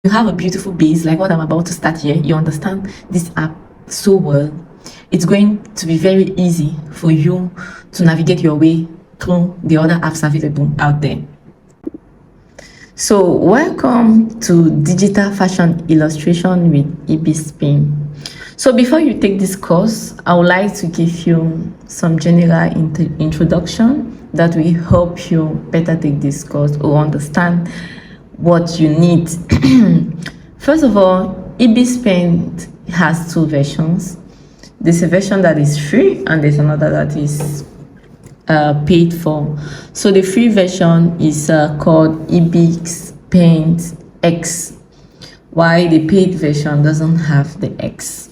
You have a beautiful base like what I'm about to start here. You understand this app so well. It's going to be very easy for you to navigate your way through the other apps available out there. So welcome to Digital Fashion Illustration with IBIS Pin. So before you take this course, I would like to give you some general introduction that will help you better take this course or understand what you need. First of all, IBIS Pen has two versions. There's a version that is free and there's another that is paid for. So the free version is called IBIS Pen X, while the paid version doesn't have the X.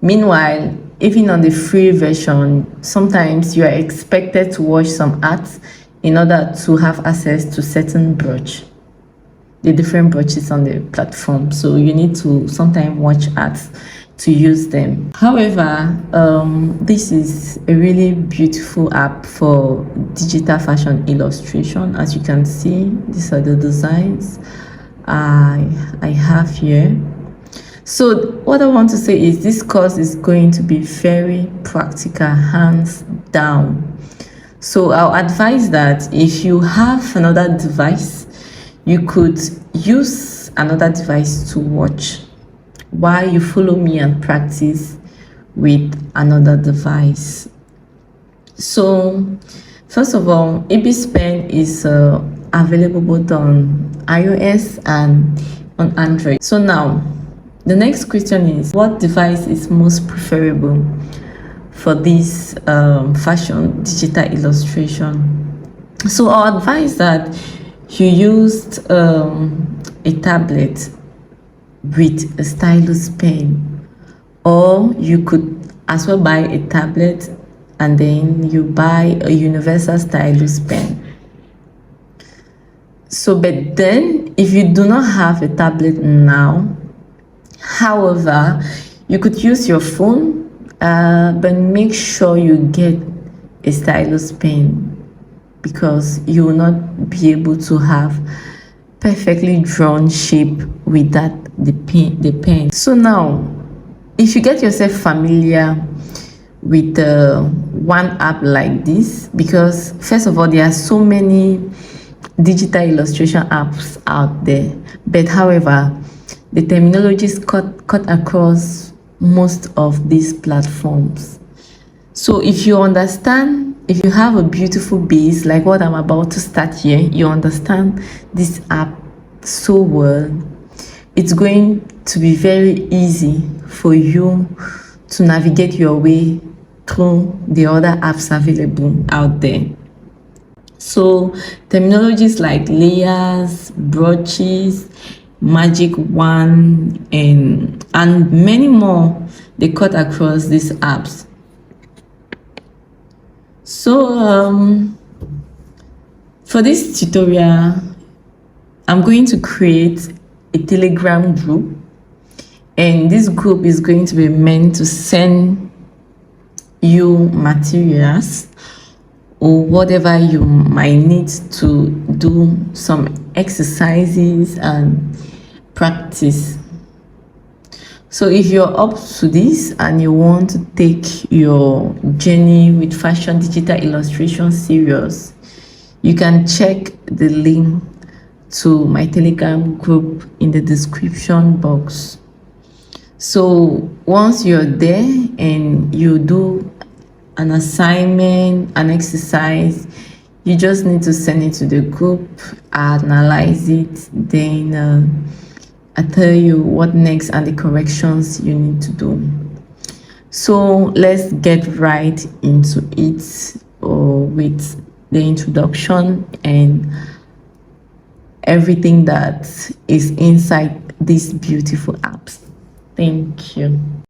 Meanwhile, even on the free version, sometimes you are expected to watch some ads in order to have access to certain brush, the different brushes on the platform. So you need to sometimes watch ads to use them. However, this is a really beautiful app for digital fashion illustration. As you can see, these are the designs I have here. So what I want to say is this course is going to be very practical, hands down. So I'll advise that if you have another device, you could use another device to watch while you follow me and practice with another device. So first of all, IBIS Pen is available both on iOS and on Android. So now the next question is, what device is most preferable for this fashion digital illustration? So I'll advise that you used a tablet with a stylus pen, or you could as well buy a tablet and then you buy a universal stylus pen. So but then if you do not have a tablet now, however, you could use your phone, but make sure you get a stylus pen, because you will not be able to have perfectly drawn shape with the pen. So now, if you get yourself familiar with one app like this, because first of all, there are so many digital illustration apps out there, but however, the terminologies cut across most of these platforms. So if you understand, if you have a beautiful base like what I'm about to start here, you understand this app so well, it's going to be very easy for you to navigate your way through the other apps available out there. So terminologies like layers, brushes, magic wand, and many more, they cut across these apps. So for this tutorial, I'm going to create a Telegram group, and this group is going to be meant to send you materials or whatever you might need to do some exercises and practice. So if you're up to this and you want to take your journey with fashion digital illustration serious, you can check the link to my Telegram group in the description box. So once you're there and you do an assignment, an exercise, you just need to send it to the group, analyze it, then I tell you what next and the corrections you need to do. So let's get right into it with the introduction and everything that is inside these beautiful apps. Thank you.